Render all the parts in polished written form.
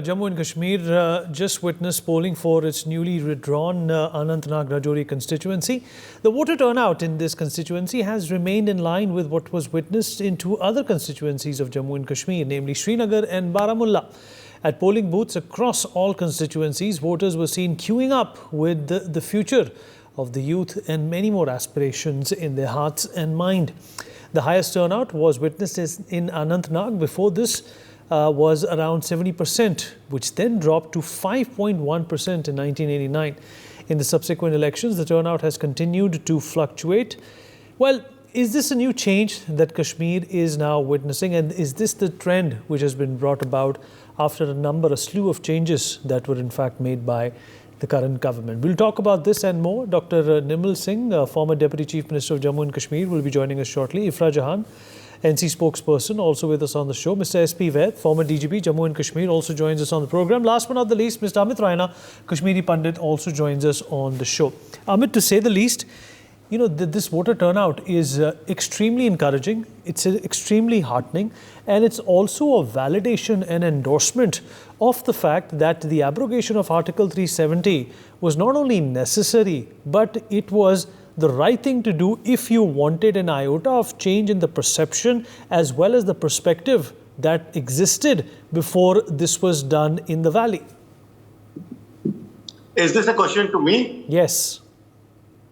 Jammu and Kashmir just witnessed polling for its newly redrawn Anantnag-Rajouri constituency. The voter turnout in this constituency has remained in line with what was witnessed in two other constituencies of Jammu and Kashmir, namely Srinagar and Baramulla. At polling booths across all constituencies, voters were seen queuing up with the future of the youth and many more aspirations in their hearts and mind. The highest turnout was witnessed in Anantnag. Before this was around 70%, which then dropped to 5.1% in 1989. In the subsequent elections, the turnout has continued to fluctuate. Well, is this a new change that Kashmir is now witnessing? And is this the trend which has been brought about after a slew of changes that were in fact made by the current government? We'll talk about this and more. Dr. Nimal Singh, former Deputy Chief Minister of Jammu and Kashmir, will be joining us shortly. Ifra Jahan, NC spokesperson, also with us on the show. Mr. S.P. Vaid, former DGP, Jammu and Kashmir, also joins us on the program. Last but not the least, Mr. Amit Raina, Kashmiri Pandit, also joins us on the show. Amit, to say the least, you know, this voter turnout is extremely encouraging. It's extremely heartening. And it's also a validation and endorsement of the fact that the abrogation of Article 370 was not only necessary, but it was the right thing to do if you wanted an iota of change in the perception as well as the perspective that existed before this was done in the valley. Is this a question to me? Yes.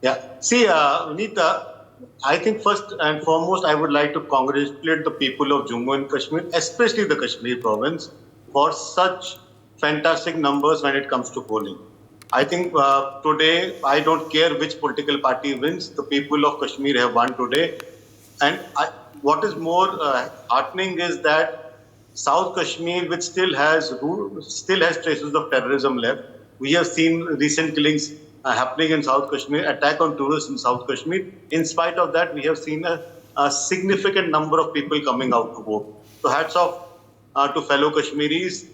Yeah. See, Vinita, I think first and foremost, I would like to congratulate the people of Jammu and Kashmir, especially the Kashmir province, for such fantastic numbers when it comes to polling. I think today, I don't care which political party wins, the people of Kashmir have won today. And what is more heartening is that South Kashmir, which still has traces of terrorism left. We have seen recent killings happening in South Kashmir, attack on tourists in South Kashmir. In spite of that, we have seen a significant number of people coming out to vote. So hats off to fellow Kashmiris,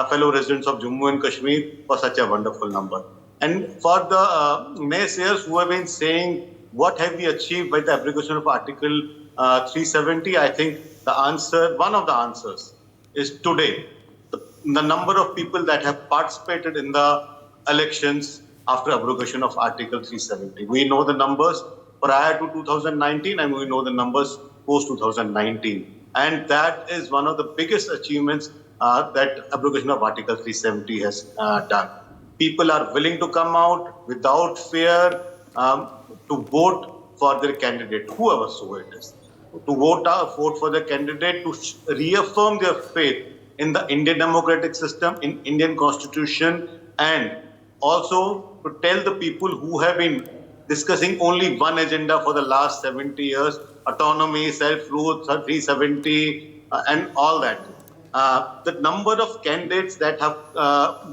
fellow residents of Jammu and Kashmir for such a wonderful number. And for the naysayers who have been saying, what have we achieved by the abrogation of Article 370? I think one of the answers is today. The number of people that have participated in the elections after abrogation of Article 370. We know the numbers prior to 2019 and we know the numbers post 2019. And that is one of the biggest achievements that abrogation of Article 370 has done. People are willing to come out without fear to vote for their candidate, whoever so it is. To vote for their candidate, to reaffirm their faith in the Indian democratic system, in Indian constitution, and also to tell the people who have been discussing only one agenda for the last 70 years, autonomy, self-rule, 370, and all that. The number of candidates that have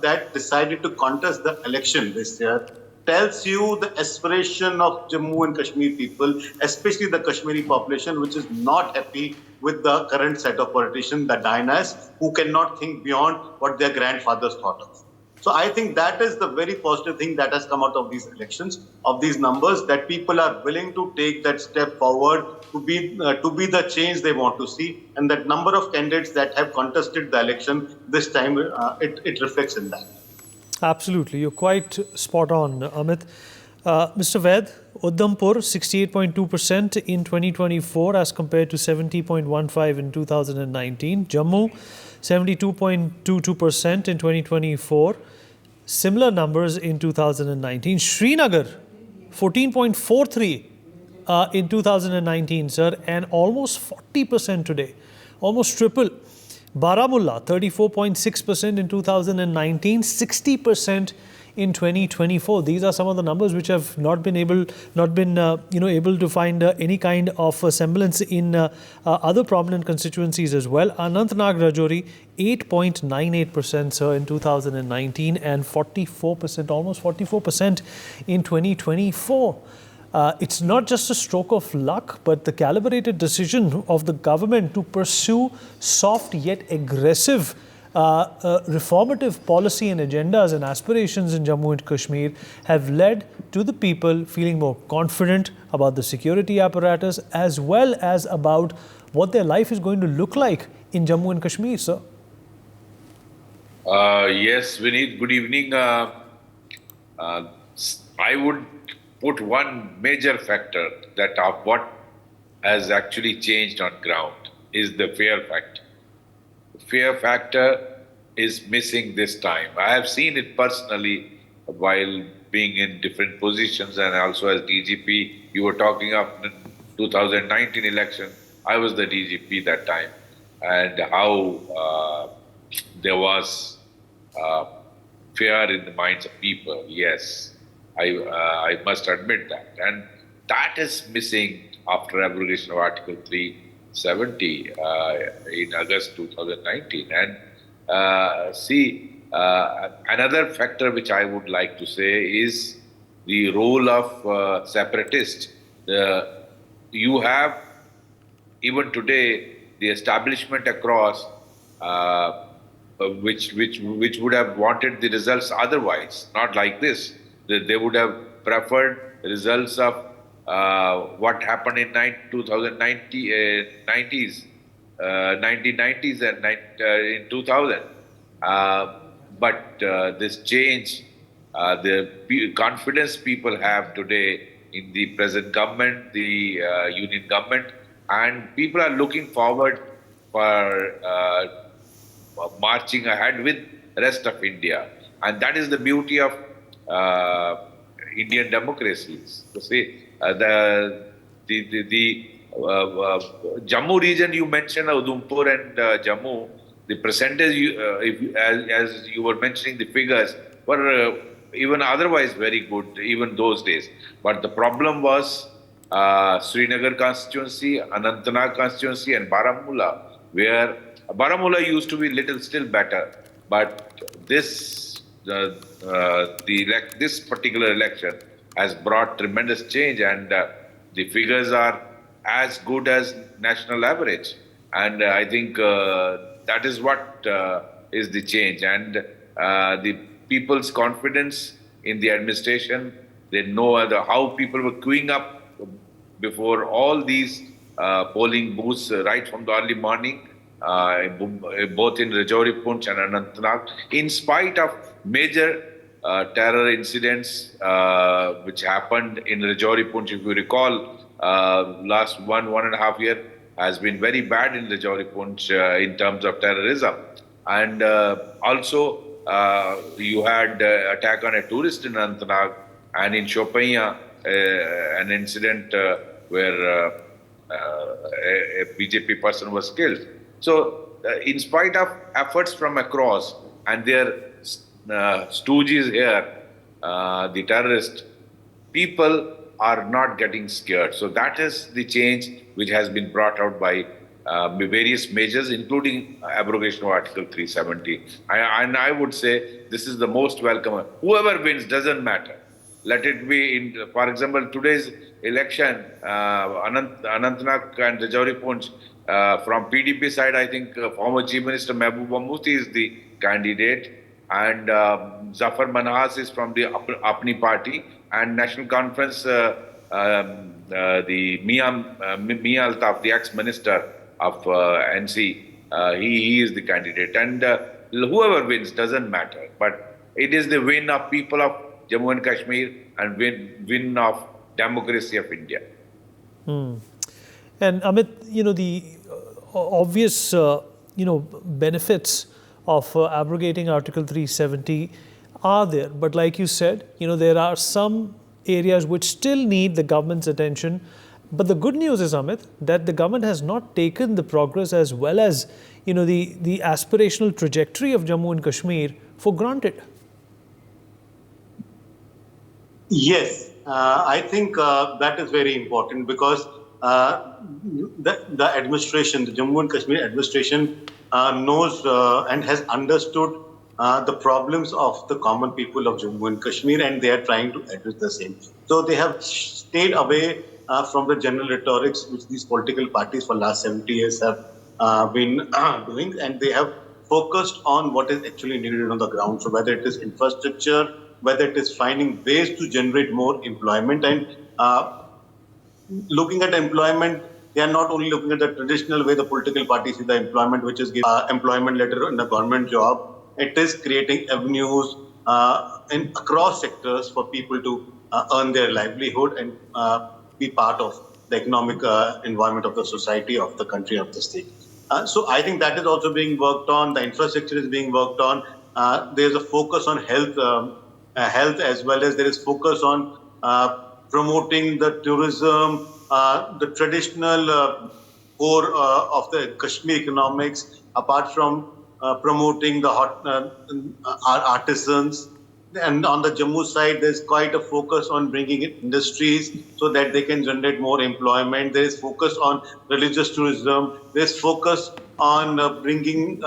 that decided to contest the election this year tells you the aspiration of Jammu and Kashmir people, especially the Kashmiri population, which is not happy with the current set of politicians, the dynasts, who cannot think beyond what their grandfathers thought of. So I think that is the very positive thing that has come out of these elections, of these numbers, that people are willing to take that step forward to be the change they want to see. And that number of candidates that have contested the election this time, it reflects in that. Absolutely. You're quite spot on, Amit. Mr. Vaid, Udhampur, 68.2% in 2024 as compared to 70.15% in 2019. Jammu, 72.22% in 2024. Similar numbers in 2019. Srinagar, 14.43% in 2019, sir, and almost 40% today, almost triple. Baramulla, 34.6% in 2019, 60% in 2024. These are some of the numbers which have not been able to find any kind of semblance in other prominent constituencies as well. Anantnag-Rajouri, 8.98%, sir, in 2019 and 44%, almost 44% in 2024. It's not just a stroke of luck, but the calibrated decision of the government to pursue soft yet aggressive reformative policy and agendas and aspirations in Jammu and Kashmir have led to the people feeling more confident about the security apparatus as well as about what their life is going to look like in Jammu and Kashmir, sir. Yes, Vineet, good evening. Uh, I would put one major factor that of what has actually changed on ground is the fear factor. The fear factor is missing this time. I have seen it personally while being in different positions and also as DGP. You were talking of 2019 election. I was the DGP that time, and how there was uh, fear in the minds of people. Yes, I must admit that, and that is missing after abrogation of Article 370 in August 2019. And another factor which I would like to say is the role of separatists. You have even today the establishment across which would have wanted the results otherwise, not like this. They would have preferred results of what happened in 90s, 1990s and in 2000. But this change, the confidence people have today in the present government, the union government, and people are looking forward for marching ahead with rest of India, and that is the beauty of Indian democracies. You see, the Jammu region you mentioned, Udhumpur and Jammu, the percentage, as you were mentioning, the figures were even otherwise very good, even those days. But the problem was Srinagar constituency, Anantnag constituency, and Baramulla, where Baramulla used to be little still better, but this particular election has brought tremendous change, and the figures are as good as national average. And I think that is what is the change, and the people's confidence in the administration. They know how people were queuing up before all these polling booths right from the early morning, both in Rajouri, Poonch and Anantnag, in spite of major terror incidents which happened in Rajouri, Poonch. If you recall, last 1.5 years has been very bad in Rajouri, Poonch in terms of terrorism. And also, you had attack on a tourist in Anantnag, and in Chopaiya, an incident where a BJP person was killed. So, in spite of efforts from across and their stooges here, the terrorists, people are not getting scared. So that is the change which has been brought out by various measures, including abrogation of Article 370. And I would say this is the most welcome. Whoever wins doesn't matter. Let it be, for example, today's election, Anantnag and Rajouri Poonch, from PDP side, I think former Chief Minister Mehbooba Mufti is the candidate, and Zafar Manhas is from the Apni party, and National Conference, the Mia Altaf, the ex-minister of NC, he is the candidate. And whoever wins doesn't matter, but it is the win of people of Jammu and Kashmir and win of democracy of India. And Amit, the obvious, benefits of abrogating Article 370 are there. But like you said, there are some areas which still need the government's attention. But the good news is, Amit, that the government has not taken the progress as well as, the aspirational trajectory of Jammu and Kashmir for granted. Yes, I think that is very important because the administration, the Jammu and Kashmir administration, knows and has understood the problems of the common people of Jammu and Kashmir, and they are trying to address the same. So they have stayed away from the general rhetorics which these political parties for last 70 years have been doing, and they have focused on what is actually needed on the ground. So whether it is infrastructure, whether it is finding ways to generate more employment, and looking at employment, they are not only looking at the traditional way the political parties see the employment, which is give employment letter in a government job, it is creating avenues in across sectors for people to earn their livelihood and be part of the economic environment of the society, of the country, of the state. So I think that is also being worked on. The infrastructure is being worked on. There's a focus on health as well as there is focus on promoting the tourism, the traditional core of the Kashmir economics, apart from promoting the our artisans. And on the Jammu side, there's quite a focus on bringing in industries so that they can generate more employment. There is focus on religious tourism. There's focus on bringing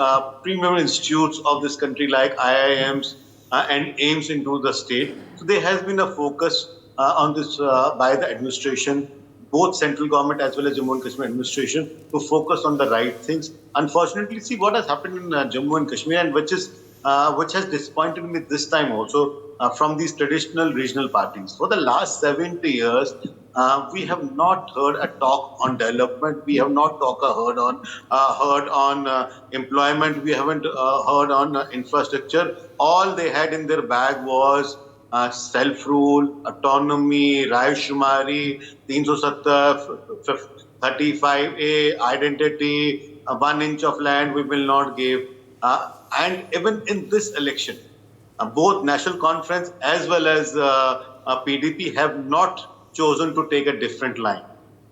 premium institutes of this country like IIMs and aims into the state. So there has been a focus on this by the administration, both central government as well as Jammu and Kashmir administration, to focus on the right things. Unfortunately, see what has happened in Jammu and Kashmir, and which has disappointed me this time also from these traditional regional parties. For the last 70 years, we have not heard a talk on development. We have not heard on employment. We haven't heard on infrastructure. All they had in their bag was self-rule, autonomy, Rayushmari, 370, 35A, identity, 1 inch of land we will not give. And even in this election, both National Conference as well as PDP have not chosen to take a different line.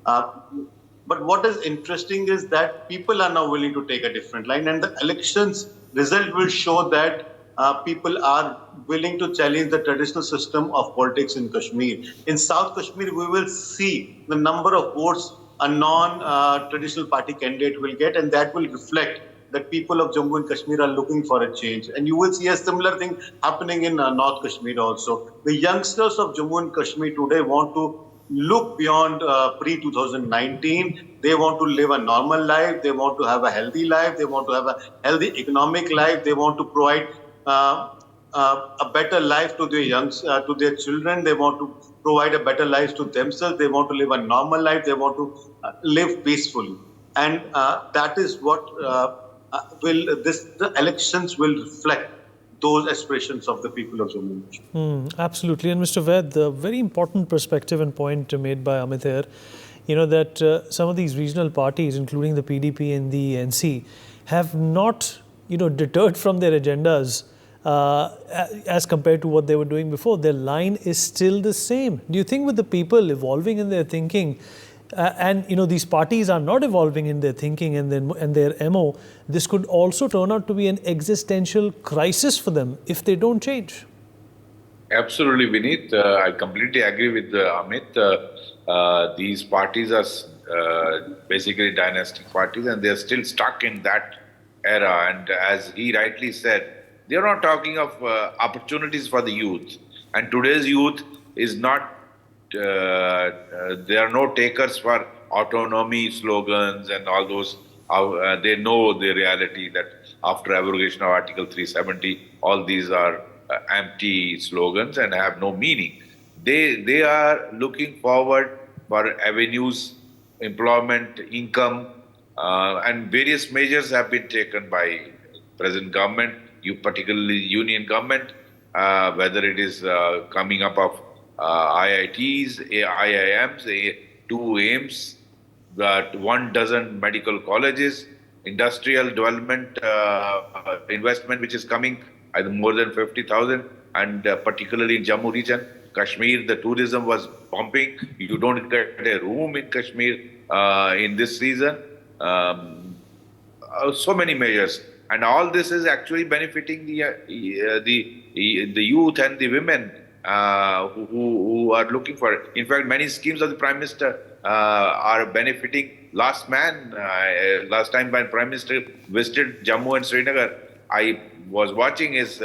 But what is interesting is that people are now willing to take a different line, and the elections result will show that people are willing to challenge the traditional system of politics in Kashmir. In South Kashmir, we will see the number of votes a non-traditional party candidate will get, and that will reflect that people of Jammu and Kashmir are looking for a change. And you will see a similar thing happening in North Kashmir also. The youngsters of Jammu and Kashmir today want to look beyond pre-2019. They want to live a normal life. They want to have a healthy life. They want to have a healthy economic life. They want to provide a better life to to their children. They want to provide a better life to themselves. They want to live a normal life. They want to live peacefully. And that is what the elections will reflect those aspirations of the people of Jammu and Kashmir. Absolutely. And Mr. Vaid, the very important perspective and point made by Amit here, that some of these regional parties, including the PDP and the NC, have not, deterred from their agendas as compared to what they were doing before. Their line is still the same. Do you think with the people evolving in their thinking, and these parties are not evolving in their thinking and their MO, this could also turn out to be an existential crisis for them if they don't change? Absolutely, Vineet. I completely agree with Amit. These parties are basically dynastic parties, and they're still stuck in that era. And as he rightly said, they're not talking of opportunities for the youth. And today's youth is not there are no takers for autonomy slogans and all those. They know the reality that after abrogation of Article 370, all these are empty slogans and have no meaning. They are looking forward for avenues, employment, income, and various measures have been taken by present government, particularly union government, whether it is coming up of IITs, IIMs, 2 aims, 12 medical colleges, industrial development investment which is coming, more than 50,000, and particularly in Jammu region, Kashmir, the tourism was pumping. You don't get a room in Kashmir in this season. So many measures, and all this is actually benefiting the youth and the women who are looking for it. In fact, many schemes of the Prime Minister are benefiting. Last time when Prime Minister visited Jammu and Srinagar, I was watching his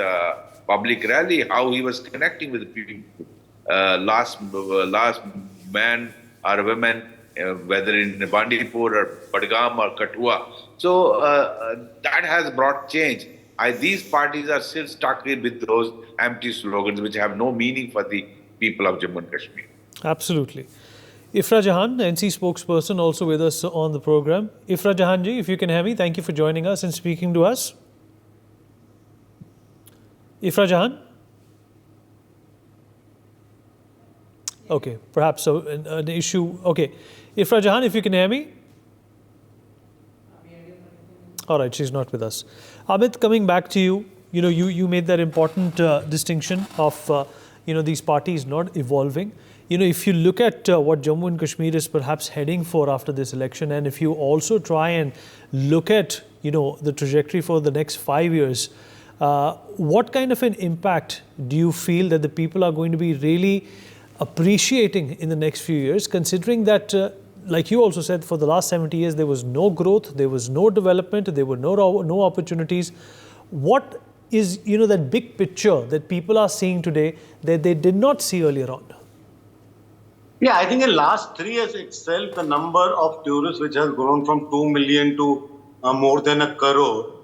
public rally, how he was connecting with the people. Last man or women, whether in Bandipur or Badgam or Kathua. So that has brought change. These parties are still stuck with those empty slogans which have no meaning for the people of Jammu and Kashmir. Absolutely. Ifra Jahan, NC spokesperson, also with us on the program. Ifra Jahan ji, if you can hear me, thank you for joining us and speaking to us. Ifra Jahan? Okay, perhaps so, an issue. Okay. Ifra Jahan, if you can hear me? All right, she's not with us. Amit, coming back to you, you made that important distinction of, these parties not evolving. If you look at what Jammu and Kashmir is perhaps heading for after this election, and if you also try and look at, the trajectory for the next 5 years, what kind of an impact do you feel that the people are going to be really appreciating in the next few years, considering that, like you also said, for the last 70 years, there was no growth, there was no development, there were no opportunities. What is, that big picture that people are seeing today that they did not see earlier on? Yeah, I think in last 3 years itself, the number of tourists which has grown from 2 million to more than a crore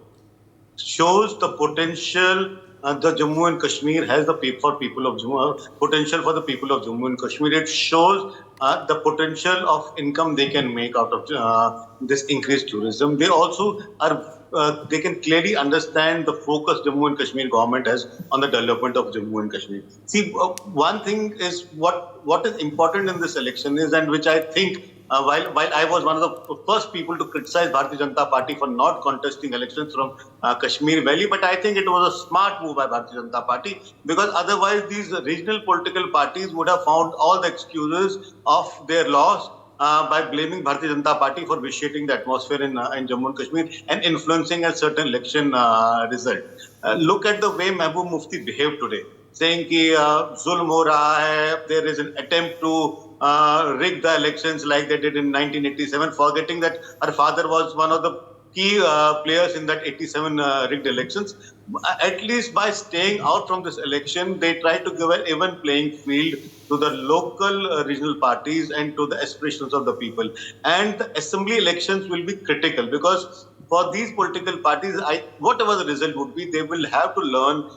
shows the potential the Jammu and Kashmir has for people of Jammu, potential for the people of Jammu and Kashmir. It shows the potential of income they can make out of this increased tourism. They also they can clearly understand the focus Jammu and Kashmir government has on the development of Jammu and Kashmir. See, one thing is what is important in this election is, and which I think while I was one of the first people to criticize Bharatiya Janata Party for not contesting elections from Kashmir Valley, but I think it was a smart move by Bharatiya Janata Party, because otherwise these regional political parties would have found all the excuses of their loss by blaming Bharatiya Janata Party for vitiating the atmosphere in Jammu and Kashmir and influencing a certain election result. Look at the way Mehboob Mufti behaved today, saying कि zulm हो रहा है, there is an attempt to rig the elections like they did in 1987, forgetting that her father was one of the key players in that 87 rigged elections. At least by staying out from this election, they tried to give an even playing field to the local regional parties and to the aspirations of the people. And the assembly elections will be critical, because for these political parties, whatever the result would be, they will have to learn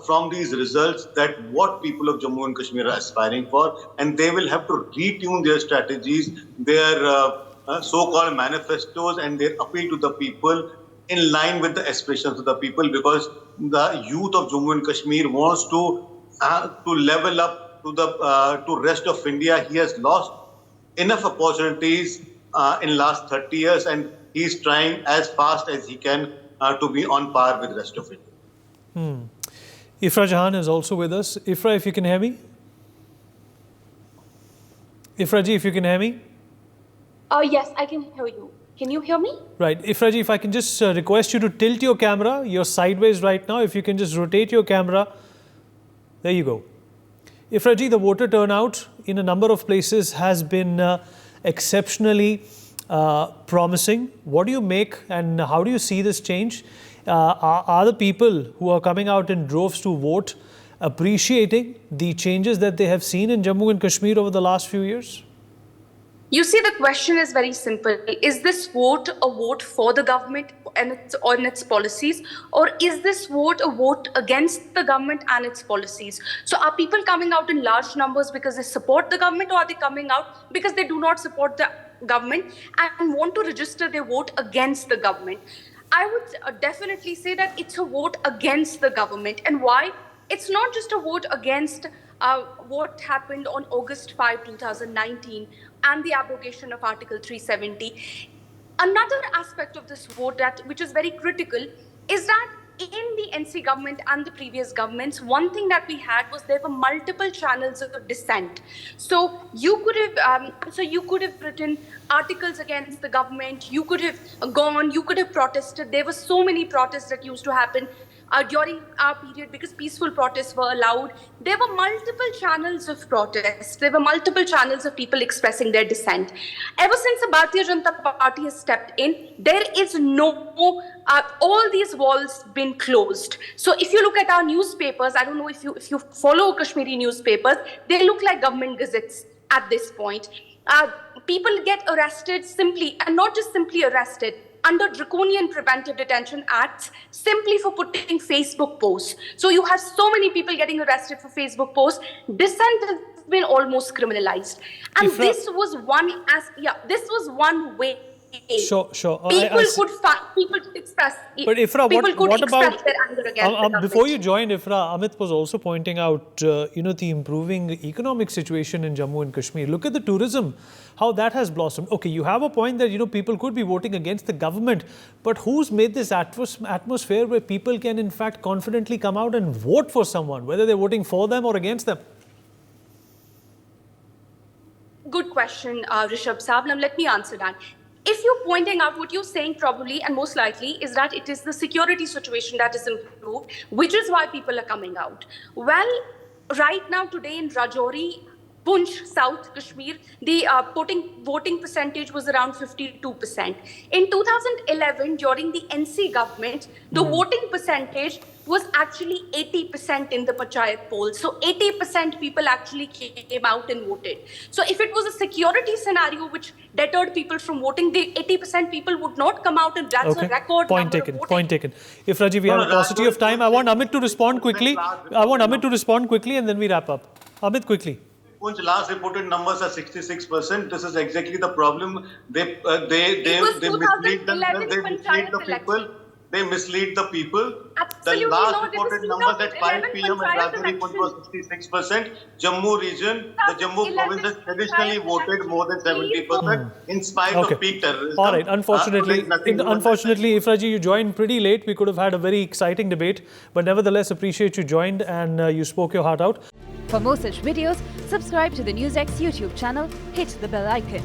from these results that what people of Jammu and Kashmir are aspiring for, and they will have to retune their strategies, their so-called manifestos, and their appeal to the people in line with the aspirations of the people, because the youth of Jammu and Kashmir wants to level up to rest of India. He has lost enough opportunities in last 30 years, and he's trying as fast as he can to be on par with the rest of India. Ifra Jahan is also with us. Ifra, if you can hear me? Ifra ji, if you can hear me? Yes, I can hear you. Can you hear me? Right. Ifra ji, if I can just request you to tilt your camera. You're sideways right now. If you can just rotate your camera. There you go. Ifra ji, the voter turnout in a number of places has been exceptionally promising. What do you make, and how do you see this change? Are the people who are coming out in droves to vote appreciating the changes that they have seen in Jammu and Kashmir over the last few years? You see, the question is very simple. Is this vote a vote for the government and its policies, or is this vote a vote against the government and its policies? So are people coming out in large numbers because they support the government, or are they coming out because they do not support the government and want to register their vote against the government? I would definitely say that it's a vote against the government. And why? It's not just a vote against what happened on August 5, 2019 and the abrogation of Article 370. Another aspect of this vote which is very critical is that in the NC government and the previous governments, one thing that we had was there were multiple channels of dissent. So you could have written articles against the government, you could have gone, you could have protested. There were so many protests that used to happen during our period, because peaceful protests were allowed. There were multiple channels of protest. There were multiple channels of people expressing their dissent. Ever since the Bharatiya Janata Party has stepped in, there is all these walls been closed. So if you look at our newspapers, I don't know if you follow Kashmiri newspapers, they look like government gazettes at this point. People get arrested simply, and not just simply arrested, under draconian preventive detention acts simply for putting Facebook posts. So you have so many people getting arrested for Facebook posts. Dissent has been almost criminalized. And this was one way Sure. People could express. But Ifra, people could what express about their anger against the government. before you joined, Ifra, Amit was also pointing out, the improving economic situation in Jammu and Kashmir. Look at the tourism, how that has blossomed. Okay, you have a point that people could be voting against the government, but who's made this atmosphere where people can in fact confidently come out and vote for someone, whether they're voting for them or against them? Good question, Rishabh Saab. Now, let me answer that. If you're pointing out what you're saying, probably and most likely is that it is the security situation that is improved, which is why people are coming out. Well, right now, today in Rajouri, Punch, South Kashmir, the voting percentage was around 52%. In 2011, during the NC government, the voting percentage was actually 80% in the Panchayat poll. So 80% people actually came out and voted. So if it was a security scenario which deterred people from voting, the 80% people would not come out, and that's a record Point number taken. of voting. Point taken. Ifraji, we have a paucity of time. I want Amit to respond quickly. And then we wrap up. Amit, quickly. Punch last reported numbers are 66%. This is exactly the problem. They mislead the people. They mislead the people. Absolutely the last not. reported numbers at 5 p.m. at Rajouri Punch was 66%. Jammu region, the Jammu province has traditionally voted more than 70% in spite of peak terrorism. All right. Unfortunately, Ifraji, you joined pretty late. We could have had a very exciting debate, but nevertheless, appreciate you joined and you spoke your heart out. For more such videos, subscribe to the NewsX YouTube channel, hit the bell icon.